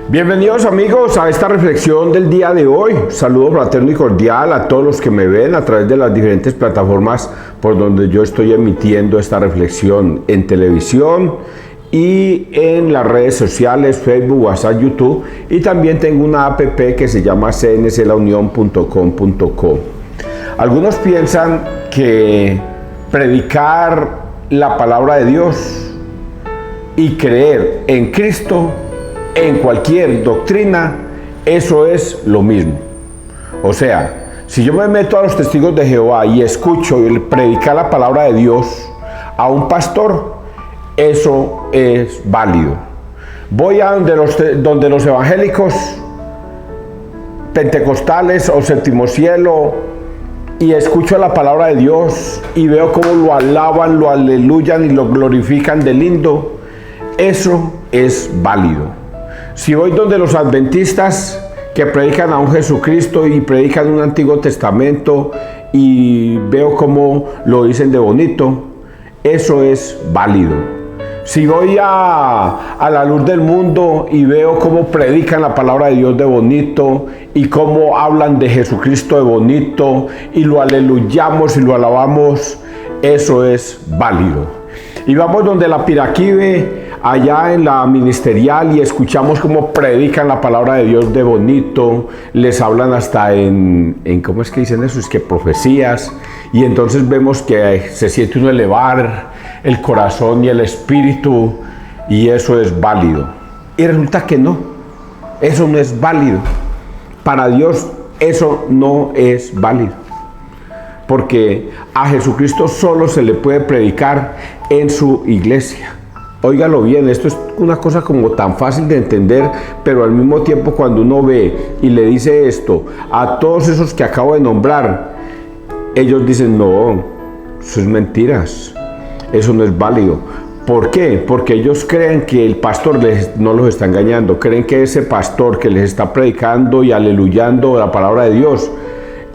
Bienvenidos amigos a esta reflexión del día de hoy. Saludo fraterno y cordial a todos los que me ven a través de las diferentes plataformas por donde yo estoy emitiendo esta reflexión en televisión y en las redes sociales, Facebook, WhatsApp, YouTube, y también tengo una app que se llama cnclaunion.com.co. Algunos piensan que predicar la palabra de Dios y creer en Cristo en cualquier doctrina, eso es lo mismo. O sea, si yo me meto a los testigos de Jehová y escucho y predicar la palabra de Dios a un pastor, eso es válido. Voy a donde los evangélicos, pentecostales o séptimo cielo y escucho la palabra de Dios y veo cómo lo alaban, lo aleluyan y lo glorifican de lindo, eso es válido. Si voy donde los adventistas que predican a un Jesucristo y predican un Antiguo Testamento y veo cómo lo dicen de bonito, eso es válido. Si voy a la luz del mundo y veo cómo predican la palabra de Dios de bonito y cómo hablan de Jesucristo de bonito y lo aleluyamos y lo alabamos, eso es válido. Y vamos donde la Piraquive, allá en la ministerial, y escuchamos cómo predican la palabra de Dios de bonito, les hablan hasta en ¿cómo es que dicen eso? Es que profecías, y entonces vemos que se siente uno elevar el corazón y el espíritu, y eso es válido. Y resulta que no, eso no es válido. Para Dios eso no es válido, porque a Jesucristo solo se le puede predicar en su iglesia. Óigalo bien, esto es una cosa como tan fácil de entender, pero al mismo tiempo cuando uno ve y le dice esto a todos esos que acabo de nombrar, ellos dicen, no, eso es mentiras, eso no es válido. ¿Por qué? Porque ellos creen que el pastor no los está engañando, creen que ese pastor que les está predicando y aleluyando la palabra de Dios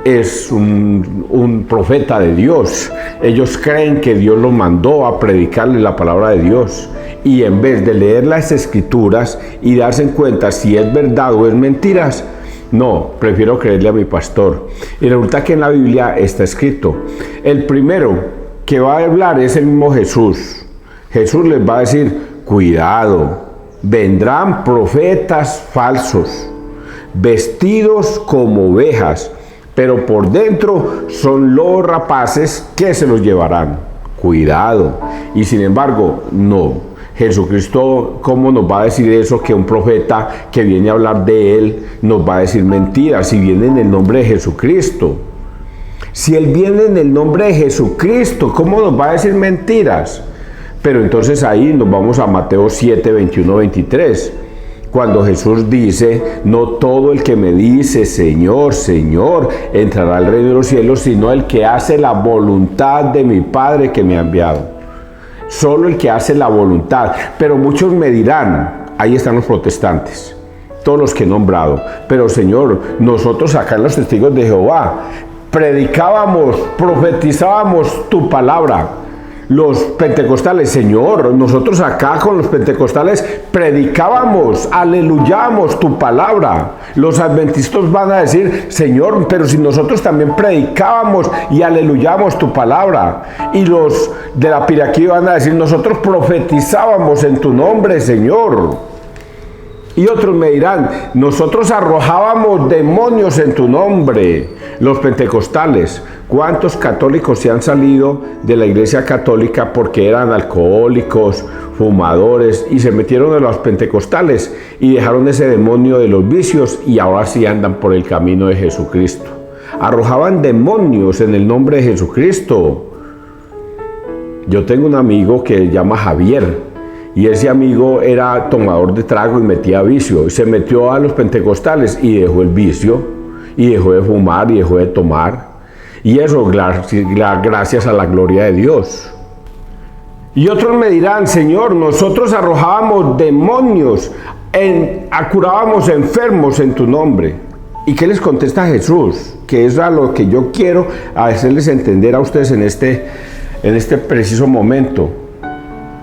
es un profeta de Dios. Ellos creen que Dios los mandó a predicarles la palabra de Dios, y en vez de leer las escrituras y darse cuenta si es verdad o es mentiras, no, prefiero creerle a mi pastor. Y resulta que en la Biblia está escrito, el primero que va a hablar es el mismo Jesús. Jesús les va a decir, cuidado, vendrán profetas falsos, vestidos como ovejas, pero por dentro son lobos rapaces que se los llevarán. Cuidado. Y sin embargo, no. Jesucristo, ¿cómo nos va a decir eso? Que un profeta que viene a hablar de Él nos va a decir mentiras si viene en el nombre de Jesucristo. Si Él viene en el nombre de Jesucristo, ¿cómo nos va a decir mentiras? Pero entonces ahí nos vamos a Mateo 7, 21, 23. Cuando Jesús dice, no todo el que me dice, Señor, Señor, entrará al reino de los cielos, sino el que hace la voluntad de mi Padre que me ha enviado. Solo el que hace la voluntad. Pero muchos me dirán, ahí están los protestantes, todos los que he nombrado, pero Señor, nosotros acá en los testigos de Jehová, predicábamos, profetizábamos tu palabra. Los pentecostales, Señor, nosotros acá con los pentecostales predicábamos, aleluyamos tu palabra. Los adventistas van a decir, Señor, pero si nosotros también predicábamos y aleluyamos tu palabra. Y los de la Piraquive van a decir, nosotros profetizábamos en tu nombre, Señor. Y otros me dirán, nosotros arrojábamos demonios en tu nombre. Los pentecostales, ¿cuántos católicos se han salido de la iglesia católica porque eran alcohólicos, fumadores, y se metieron en los pentecostales y dejaron ese demonio de los vicios y ahora sí andan por el camino de Jesucristo? Arrojaban demonios en el nombre de Jesucristo. Yo tengo un amigo que se llama Javier, y ese amigo era tomador de trago y metía vicio. Se metió a los pentecostales y dejó el vicio, y dejó de fumar y dejó de tomar. Y eso gracias a la gloria de Dios. Y otros me dirán, Señor, nosotros arrojábamos demonios, curábamos enfermos en tu nombre. ¿Y qué les contesta Jesús? Que es a lo que yo quiero hacerles entender a ustedes en este preciso momento.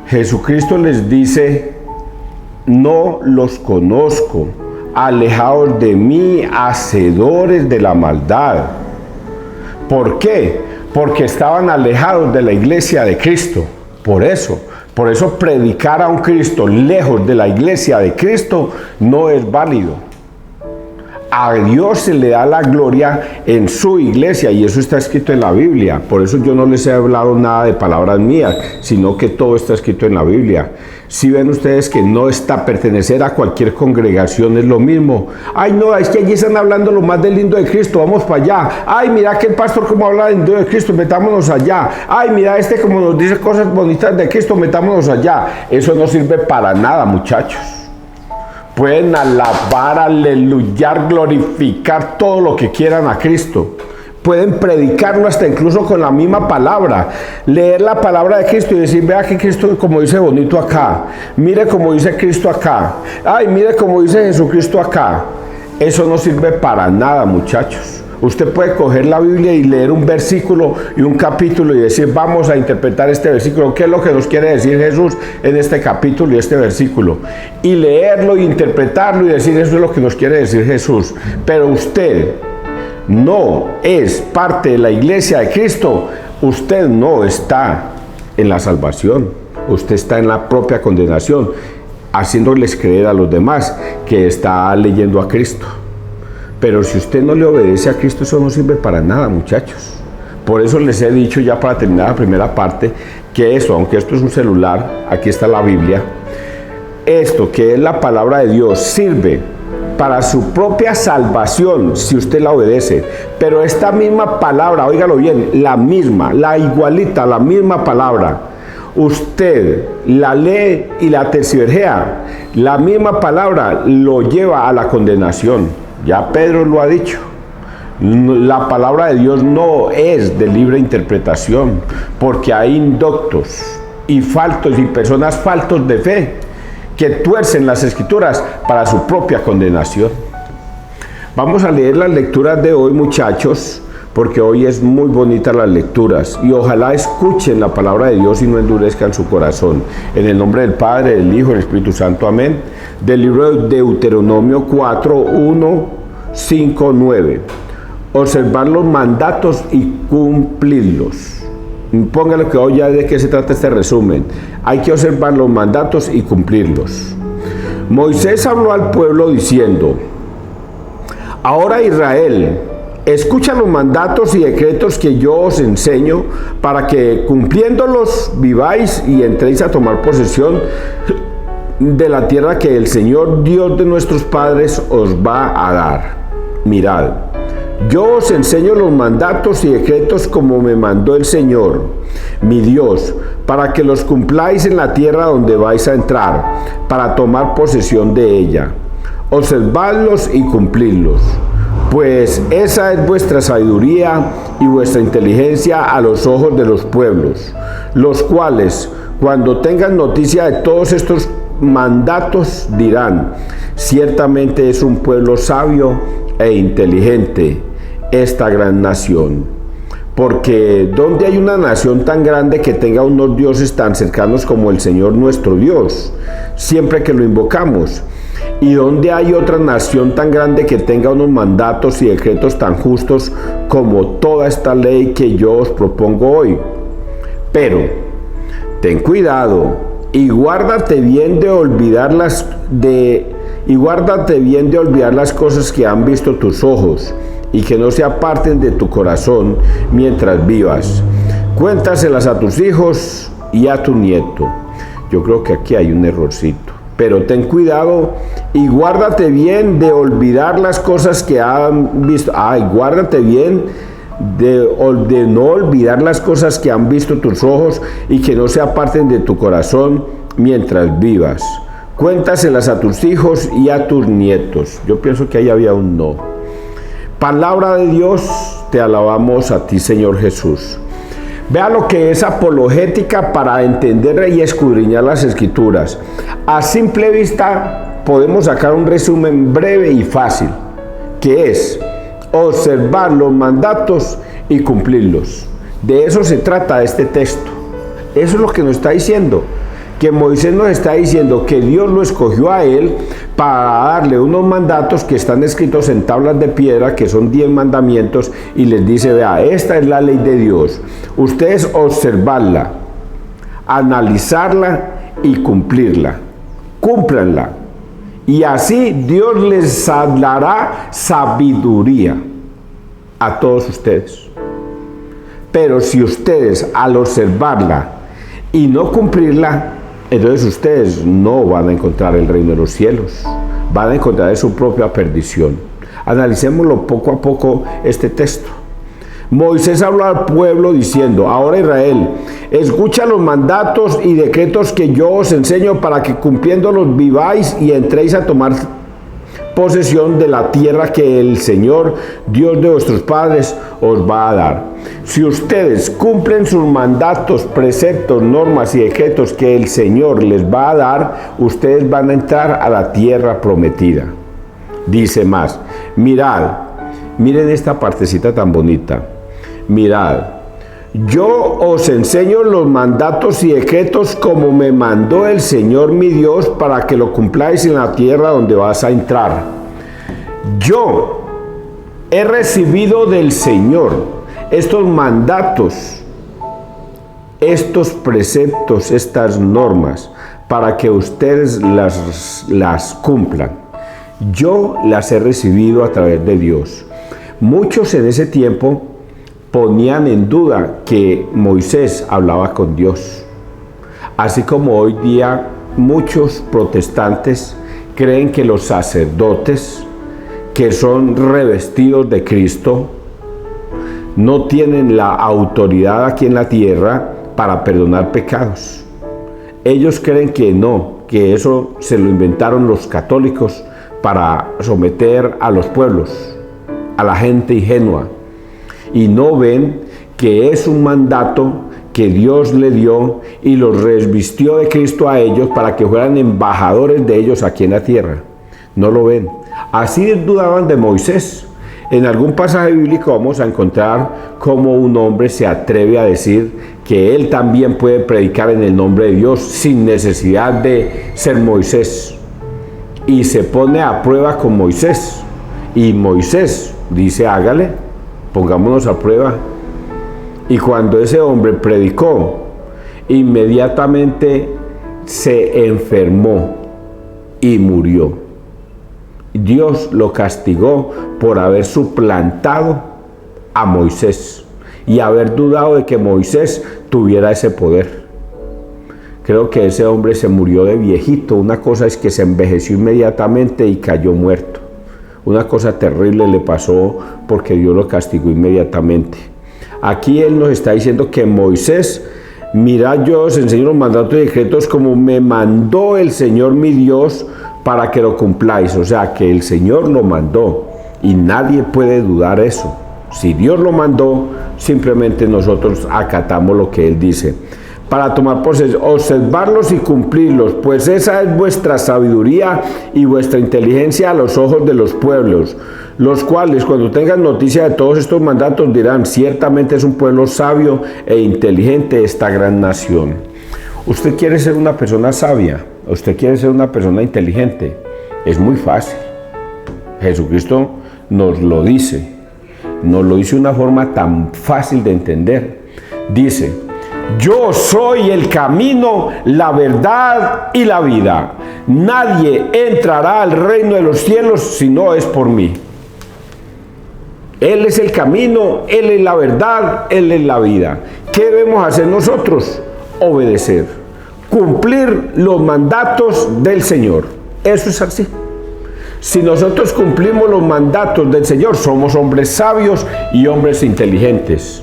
Jesucristo les dice, no los conozco. Alejaos de mí, hacedores de la maldad. ¿Por qué? Porque estaban alejados de la iglesia de Cristo. Por eso predicar a un Cristo lejos de la iglesia de Cristo no es válido. A Dios se le da la gloria en su iglesia y eso está escrito en la Biblia. Por eso yo no les he hablado nada de palabras mías, sino que todo está escrito en la Biblia. Si ven ustedes que no está pertenecer a cualquier congregación es lo mismo. Ay, no, es que allí están hablando lo más del lindo de Cristo, vamos para allá. Ay, mira que el pastor como habla del lindo de Cristo, metámonos allá. Ay, mira este como nos dice cosas bonitas de Cristo, metámonos allá. Eso no sirve para nada, muchachos. Pueden alabar, aleluyar, glorificar todo lo que quieran a Cristo. Pueden predicarlo hasta incluso con la misma palabra. Leer la palabra de Cristo y decir, vea que Cristo como dice bonito acá. Mire como dice Cristo acá. Ay, mire como dice Jesucristo acá. Eso no sirve para nada, muchachos. Usted puede coger la Biblia y leer un versículo y un capítulo y decir, vamos a interpretar este versículo. ¿Qué es lo que nos quiere decir Jesús en este capítulo y este versículo? Y leerlo y interpretarlo y decir, eso es lo que nos quiere decir Jesús. Pero usted no es parte de la iglesia de Cristo. Usted no está en la salvación. Usted está en la propia condenación, haciéndoles creer a los demás que está leyendo a Cristo. Pero si usted no le obedece a Cristo, eso no sirve para nada, muchachos. Por eso les he dicho ya para terminar la primera parte, que esto, aunque esto es un celular, aquí está la Biblia, esto que es la palabra de Dios sirve para su propia salvación, si usted la obedece. Pero esta misma palabra, óigalo bien, la misma, la igualita, la misma palabra, usted la lee y la tergiversea, la misma palabra lo lleva a la condenación. Ya Pedro lo ha dicho. La palabra de Dios no es de libre interpretación, porque hay indoctos y faltos y personas faltos de fe que tuercen las escrituras para su propia condenación. Vamos a leer las lecturas de hoy, muchachos, porque hoy es muy bonita las lecturas y ojalá escuchen la palabra de Dios y no endurezcan su corazón. En el nombre del Padre, del Hijo y del Espíritu Santo, amén. Del libro de Deuteronomio 4, 1, 5, 9. Observar los mandatos y cumplirlos. Póngale que hoy ya de qué se trata este resumen. Hay que observar los mandatos y cumplirlos. Moisés habló al pueblo diciendo: ahora Israel, escucha los mandatos y decretos que yo os enseño, para que cumpliéndolos viváis y entréis a tomar posesión de la tierra que el Señor Dios de nuestros padres os va a dar. Mirad, yo os enseño los mandatos y decretos como me mandó el Señor, mi Dios, para que los cumpláis en la tierra donde vais a entrar, para tomar posesión de ella. Observadlos y cumplidlos, pues esa es vuestra sabiduría y vuestra inteligencia a los ojos de los pueblos, los cuales, cuando tengan noticia de todos estos mandatos, dirán: ciertamente es un pueblo sabio e inteligente esta gran nación. Porque ¿dónde hay una nación tan grande que tenga unos dioses tan cercanos como el Señor nuestro Dios, siempre que lo invocamos? ¿Y dónde hay otra nación tan grande que tenga unos mandatos y decretos tan justos como toda esta ley que yo os propongo hoy? Pero ten cuidado y guárdate bien de olvidar las cosas que han visto tus ojos y que no se aparten de tu corazón mientras vivas. Cuéntaselas a tus hijos y a tu nieto. Yo creo que aquí hay un errorcito. Pero ten cuidado y guárdate bien de olvidar las cosas que han visto. Guárdate bien de no olvidar las cosas que han visto tus ojos y que no se aparten de tu corazón mientras vivas. Cuéntaselas a tus hijos y a tus nietos. Yo pienso que ahí había un no. Palabra de Dios, te alabamos a ti, Señor Jesús. Vea lo que es apologética para entender y escudriñar las Escrituras. A simple vista podemos sacar un resumen breve y fácil, que es observar los mandatos y cumplirlos. De eso se trata este texto. Eso es lo que nos está diciendo, que Moisés nos está diciendo que Dios lo escogió a él para darle unos mandatos que están escritos en tablas de piedra, que son 10 mandamientos, y les dice, vea, esta es la ley de Dios. Ustedes observarla, analizarla y cumplirla. Cúmplanla. Y así Dios les dará sabiduría a todos ustedes. Pero si ustedes al observarla y no cumplirla, entonces ustedes no van a encontrar el reino de los cielos, van a encontrar su propia perdición. Analicémoslo poco a poco este texto. Moisés habló al pueblo diciendo, ahora Israel, escucha los mandatos y decretos que yo os enseño para que cumpliéndolos viváis y entréis a tomar posesión de la tierra que el Señor, Dios de vuestros padres, os va a dar. Si ustedes cumplen sus mandatos, preceptos, normas y decretos que el Señor les va a dar, ustedes van a entrar a la tierra prometida. Dice más, miren esta partecita tan bonita. Mirad, yo os enseño los mandatos y decretos como me mandó el Señor mi Dios para que lo cumpláis en la tierra donde vas a entrar. Yo he recibido del Señor estos mandatos, estos preceptos, estas normas, para que ustedes las cumplan. Yo las he recibido a través de Dios. Muchos en ese tiempo ponían en duda que Moisés hablaba con Dios. Así como hoy día muchos protestantes creen que los sacerdotes que son revestidos de Cristo no tienen la autoridad aquí en la tierra para perdonar pecados. Ellos creen que no, que eso se lo inventaron los católicos para someter a los pueblos, a la gente ingenua. Y no ven que es un mandato que Dios le dio y los revestió de Cristo a ellos para que fueran embajadores de ellos aquí en la tierra. No lo ven. Así dudaban de Moisés. En algún pasaje bíblico vamos a encontrar cómo un hombre se atreve a decir que él también puede predicar en el nombre de Dios sin necesidad de ser Moisés. Y se pone a prueba con Moisés. Y Moisés dice, hágale. Pongámonos a prueba. Y cuando ese hombre predicó, inmediatamente se enfermó y murió. Dios lo castigó por haber suplantado a Moisés y haber dudado de que Moisés tuviera ese poder. Creo que ese hombre se murió de viejito. Una cosa es que se envejeció inmediatamente y cayó muerto. Una cosa terrible le pasó porque Dios lo castigó inmediatamente. Aquí Él nos está diciendo que Moisés, mirad, yo os enseño los mandatos y decretos como me mandó el Señor mi Dios para que lo cumpláis. O sea, que el Señor lo mandó y nadie puede dudar eso. Si Dios lo mandó, simplemente nosotros acatamos lo que Él dice. Para tomar posesión, observarlos y cumplirlos, pues esa es vuestra sabiduría y vuestra inteligencia a los ojos de los pueblos, los cuales cuando tengan noticia de todos estos mandatos dirán, ciertamente es un pueblo sabio e inteligente esta gran nación. ¿Usted quiere ser una persona sabia? ¿Usted quiere ser una persona inteligente? Es muy fácil. Jesucristo nos lo dice de una forma tan fácil de entender. Dice, yo soy el camino, la verdad y la vida. Nadie entrará al reino de los cielos si no es por mí. Él es el camino, Él es la verdad, Él es la vida. ¿Qué debemos hacer nosotros? Obedecer, cumplir los mandatos del Señor. Eso es así. Si nosotros cumplimos los mandatos del Señor, somos hombres sabios y hombres inteligentes.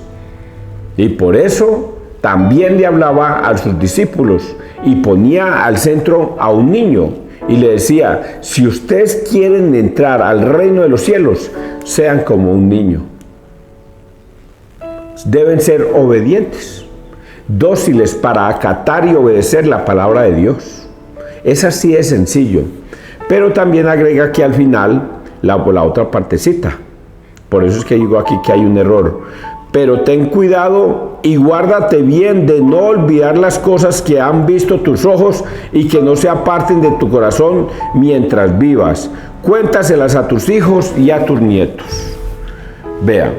Y por eso también le hablaba a sus discípulos y ponía al centro a un niño y le decía, si ustedes quieren entrar al reino de los cielos, sean como un niño. Deben ser obedientes, dóciles para acatar y obedecer la palabra de Dios. Es así de sencillo. Pero también agrega aquí al final la otra partecita. Por eso es que digo aquí que hay un error. Pero ten cuidado y guárdate bien de no olvidar las cosas que han visto tus ojos y que no se aparten de tu corazón mientras vivas. Cuéntaselas a tus hijos y a tus nietos. Vean,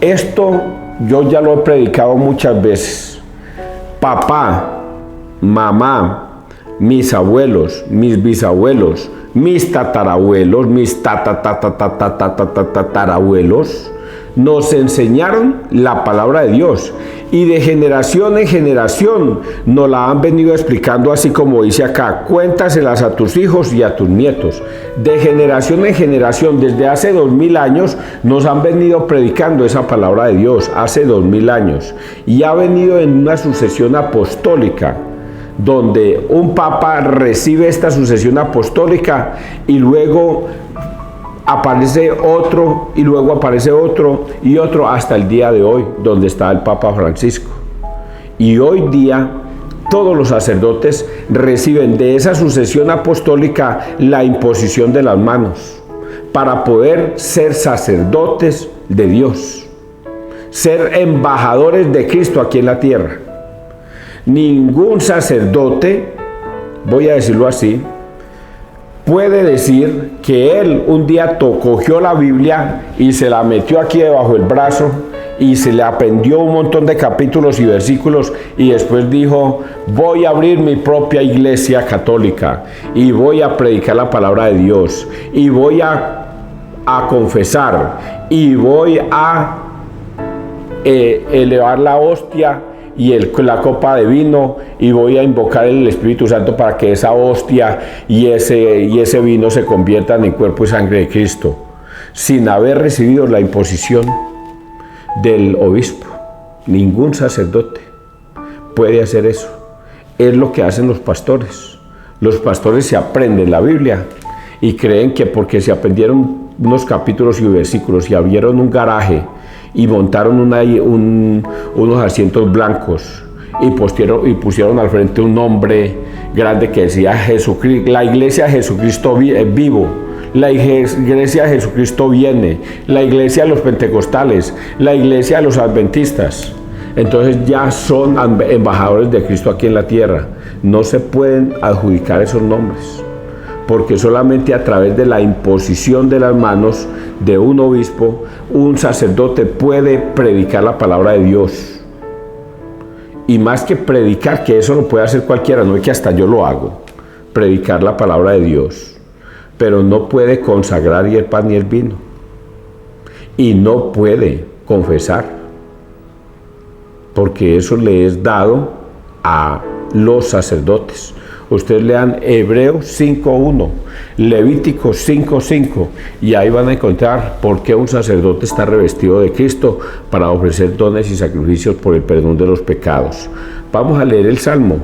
esto yo ya lo he predicado muchas veces. Papá, mamá, mis abuelos, mis bisabuelos, mis tatarabuelos, mis tatarabuelos, nos enseñaron la palabra de Dios y de generación en generación nos la han venido explicando, así como dice acá: cuéntaselas a tus hijos y a tus nietos. De generación en generación, desde hace 2000 años nos han venido predicando esa palabra de Dios, hace 2000 años, y ha venido en una sucesión apostólica, donde un papa recibe esta sucesión apostólica y luego aparece otro y luego aparece otro y otro hasta el día de hoy, donde está el Papa Francisco. Y hoy día todos los sacerdotes reciben de esa sucesión apostólica la imposición de las manos para poder ser sacerdotes de Dios, ser embajadores de Cristo aquí en la tierra. Ningún sacerdote, voy a decirlo así, puede decir que él un día cogió la Biblia y se la metió aquí debajo del brazo y se le aprendió un montón de capítulos y versículos y después dijo: voy a abrir mi propia iglesia católica y voy a predicar la palabra de Dios y voy a confesar y voy a elevar la hostia y la copa de vino y voy a invocar el Espíritu Santo para que esa hostia y ese vino se conviertan en cuerpo y sangre de Cristo, sin haber recibido la imposición del obispo. Ningún sacerdote puede hacer eso. Es lo que hacen los pastores. Los pastores se aprenden la Biblia y creen que porque se aprendieron unos capítulos y versículos y abrieron un garaje y montaron unos asientos blancos y pusieron al frente un nombre grande que decía Jesucristo, la iglesia de Jesucristo vivo, la iglesia de Jesucristo viene, la iglesia de los pentecostales, la iglesia de los adventistas. Entonces ya son embajadores de Cristo aquí en la tierra. No se pueden adjudicar esos nombres, porque solamente a través de la imposición de las manos de un obispo, un sacerdote puede predicar la palabra de Dios. Y más que predicar, que eso lo puede hacer cualquiera, no es que hasta yo lo hago, predicar la palabra de Dios, pero no puede consagrar ni el pan ni el vino, y no puede confesar, porque eso le es dado a los sacerdotes. Ustedes lean Hebreos 5.1, Levítico 5.5 y ahí van a encontrar por qué un sacerdote está revestido de Cristo para ofrecer dones y sacrificios por el perdón de los pecados. Vamos a leer el Salmo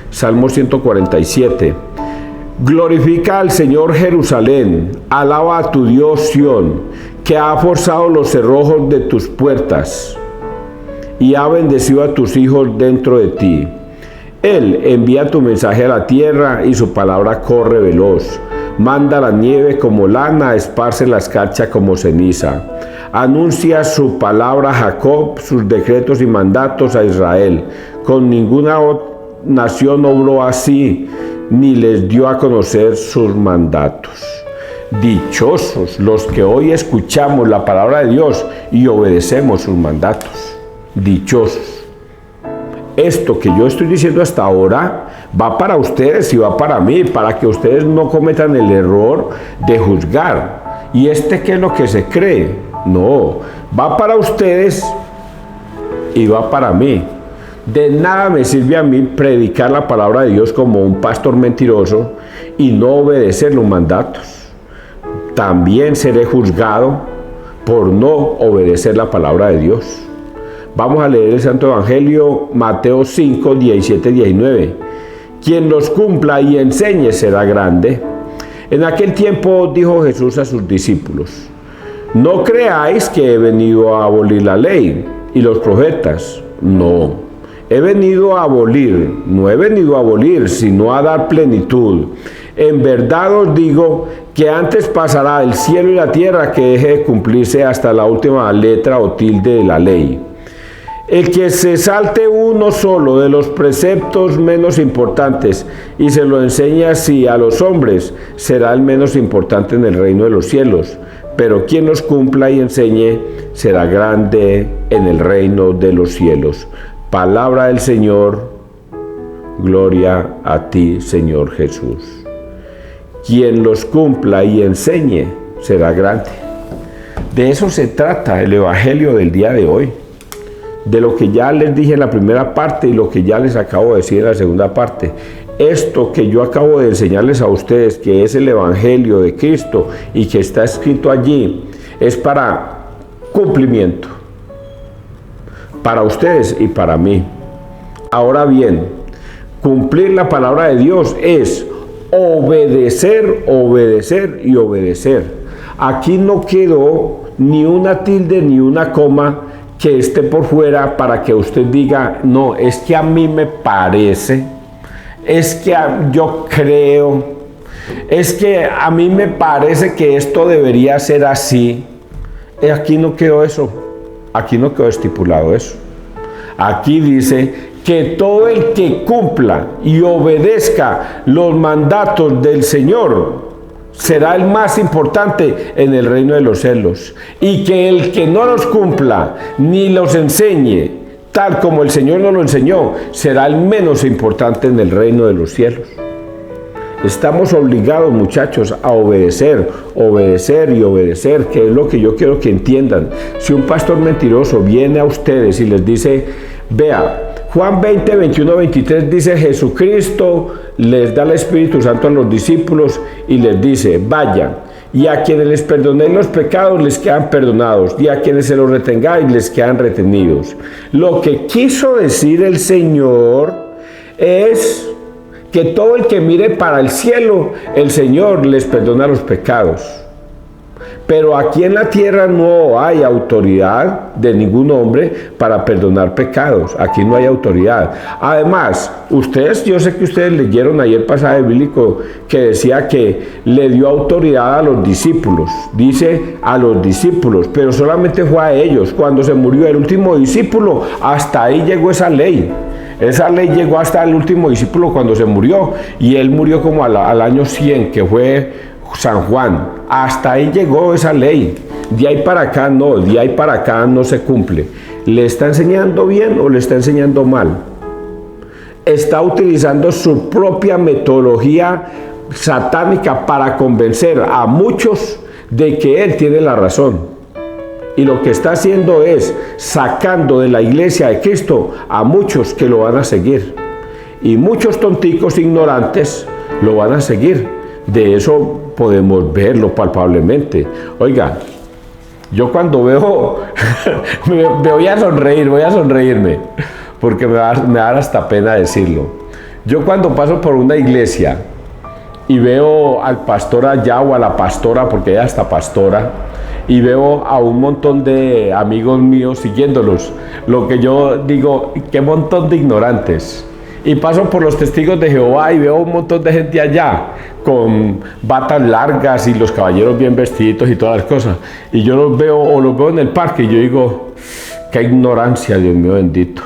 147. Glorifica al Señor Jerusalén, alaba a tu Dios Sión, que ha forzado los cerrojos de tus puertas y ha bendecido a tus hijos dentro de ti. Él envía tu mensaje a la tierra y su palabra corre veloz. Manda la nieve como lana, esparce la escarcha como ceniza. Anuncia su palabra a Jacob, sus decretos y mandatos a Israel. Con ninguna nación obró así, ni les dio a conocer sus mandatos. Dichosos los que hoy escuchamos la palabra de Dios y obedecemos sus mandatos. Dichosos. Esto que yo estoy diciendo hasta ahora va para ustedes y va para mí, para que ustedes no cometan el error de juzgar. ¿Y qué es lo que se cree? No, va para ustedes y va para mí. De nada me sirve a mí predicar la palabra de Dios como un pastor mentiroso y no obedecer los mandatos. También seré juzgado por no obedecer la palabra de Dios. Vamos a leer el Santo Evangelio, Mateo 5, 17, 19. Quien los cumpla y enseñe será grande. En aquel tiempo dijo Jesús a sus discípulos: no creáis que he venido a abolir la ley y los profetas. No, he venido a abolir, no he venido a abolir, sino a dar plenitud. En verdad os digo que antes pasará el cielo y la tierra que deje de cumplirse hasta la última letra o tilde de la ley. El que se salte uno solo de los preceptos menos importantes y se lo enseñe así a los hombres, será el menos importante en el reino de los cielos. Pero quien los cumpla y enseñe, será grande en el reino de los cielos. Palabra del Señor, gloria a ti, Señor Jesús. Quien los cumpla y enseñe, será grande. De eso se trata el Evangelio del día de hoy. De lo que ya les dije en la primera parte y lo que ya les acabo de decir en la segunda parte. Esto que yo acabo de enseñarles a ustedes, que es el Evangelio de Cristo y que está escrito allí, es para cumplimiento, para ustedes y para mí. Ahora bien, cumplir la palabra de Dios es obedecer, obedecer y obedecer. Aquí no quedó ni una tilde ni una coma que esté por fuera para que usted diga, no, es que a mí me parece, es que yo creo, es que a mí me parece que esto debería ser así. Aquí no quedó eso, aquí no quedó estipulado eso. Aquí dice que todo el que cumpla y obedezca los mandatos del Señor será el más importante en el reino de los cielos, y que el que no los cumpla ni los enseñe tal como el Señor nos lo enseñó, será el menos importante en el reino de los cielos. Estamos obligados, muchachos, a obedecer, obedecer y obedecer, que es lo que yo quiero que entiendan. Si un pastor mentiroso viene a ustedes y les dice, vea, Juan 20, 21, 23 dice, Jesucristo les da el Espíritu Santo a los discípulos y les dice, vayan, y a quienes les perdonéis los pecados les quedan perdonados, y a quienes se los retengáis les quedan retenidos. Lo que quiso decir el Señor es que todo el que mire para el cielo, el Señor les perdona los pecados. Pero aquí en la tierra no hay autoridad de ningún hombre para perdonar pecados. Aquí no hay autoridad. Además, yo sé que ustedes leyeron ayer el pasaje bíblico que decía que le dio autoridad a los discípulos. Dice a los discípulos, pero solamente fue a ellos. Cuando se murió el último discípulo, hasta ahí llegó esa ley. Esa ley llegó hasta el último discípulo cuando se murió. Y él murió como al año 100, que fue San Juan. Hasta ahí llegó esa ley. De ahí para acá no, de ahí para acá no se cumple. ¿Le está enseñando bien o le está enseñando mal? Está utilizando su propia metodología satánica para convencer a muchos de que él tiene la razón. Y lo que está haciendo es sacando de la iglesia de Cristo a muchos que lo van a seguir. Y muchos tonticos ignorantes lo van a seguir. De eso podemos verlo palpablemente. Oiga, yo cuando veo, me voy a sonreírme, porque me va a dar hasta pena decirlo. Yo cuando paso por una iglesia y veo al pastor allá o a la pastora, porque ella está pastora, y veo a un montón de amigos míos siguiéndolos, lo que yo digo, qué montón de ignorantes. Y paso por los testigos de Jehová y veo un montón de gente allá con batas largas y los caballeros bien vestiditos y todas las cosas. Y yo los veo en el parque y yo digo, qué ignorancia, Dios mío bendito.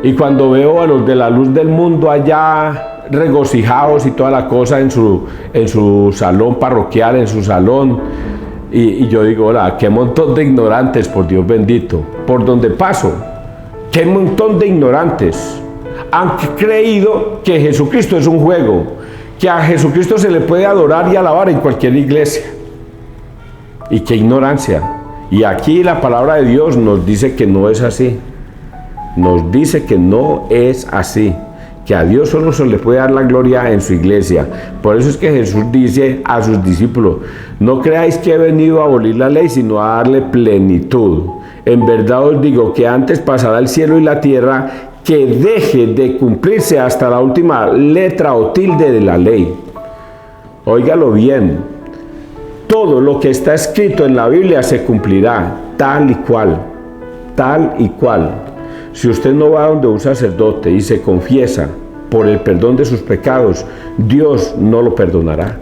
Y cuando veo a los de la luz del mundo allá regocijados y toda la cosa en su salón parroquial, en su salón, y yo digo, hola, qué montón de ignorantes, por Dios bendito. Por donde paso, qué montón de ignorantes han creído que Jesucristo es un juego, que a Jesucristo se le puede adorar y alabar en cualquier iglesia. Y qué ignorancia. Y aquí la palabra de Dios nos dice que no es así. Nos dice que no es así, que a Dios solo se le puede dar la gloria en su iglesia. Por eso es que Jesús dice a sus discípulos, no creáis que he venido a abolir la ley, sino a darle plenitud. En verdad os digo que antes pasará el cielo y la tierra que deje de cumplirse hasta la última letra o tilde de la ley. Óigalo bien, todo lo que está escrito en la Biblia se cumplirá tal y cual, tal y cual. Si usted no va donde un sacerdote y se confiesa por el perdón de sus pecados, Dios no lo perdonará.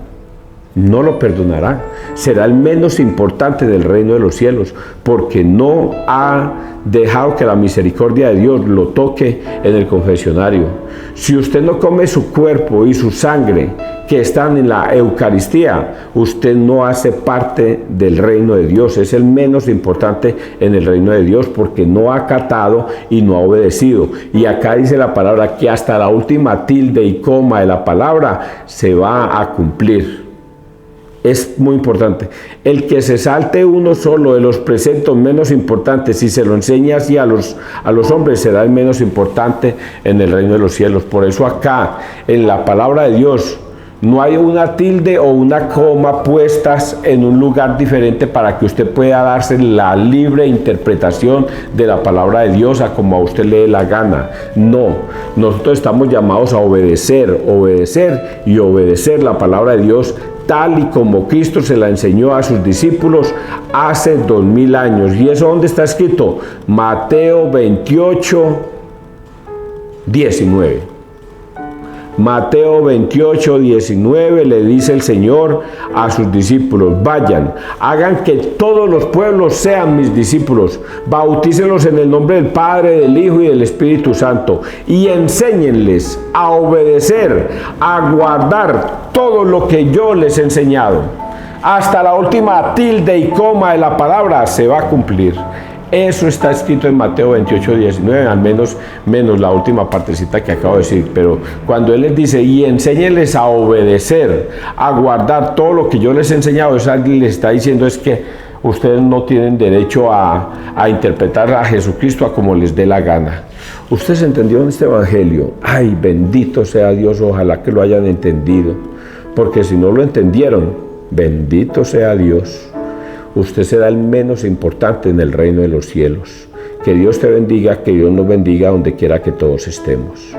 no lo perdonará. Será el menos importante del reino de los cielos, porque no ha dejado que la misericordia de Dios lo toque en el confesionario. Si usted no come su cuerpo y su sangre que están en la Eucaristía, usted no hace parte del reino de Dios. Es el menos importante en el reino de Dios, porque no ha acatado y no ha obedecido. Y acá dice la palabra que hasta la última tilde y coma de la palabra se va a cumplir. Es muy importante. El que se salte uno solo de los preceptos menos importantes y se lo enseña así a los hombres, será el menos importante en el reino de los cielos. Por eso acá, en la palabra de Dios, no hay una tilde o una coma puestas en un lugar diferente para que usted pueda darse la libre interpretación de la palabra de Dios a como a usted le dé la gana. No, nosotros estamos llamados a obedecer y obedecer la palabra de Dios tal y como Cristo se la enseñó a sus discípulos hace 2000 años. ¿Y eso dónde está escrito? Mateo 28, 19. Mateo 28, 19 le dice el Señor a sus discípulos: vayan, hagan que todos los pueblos sean mis discípulos, bautícenlos en el nombre del Padre, del Hijo y del Espíritu Santo, y enséñenles a obedecer, a guardar todo lo que yo les he enseñado. Hasta la última tilde y coma de la palabra se va a cumplir. Eso está escrito en Mateo 28, 19, al menos la última partecita que acabo de decir. Pero cuando Él les dice, y enséñenles a obedecer, a guardar todo lo que yo les he enseñado, eso les está diciendo es que ustedes no tienen derecho a interpretar a Jesucristo a como les dé la gana. ¿Ustedes entendieron este evangelio? Ay, bendito sea Dios, ojalá que lo hayan entendido. Porque si no lo entendieron, bendito sea Dios, usted será el menos importante en el reino de los cielos. Que Dios te bendiga, que Dios nos bendiga donde quiera que todos estemos.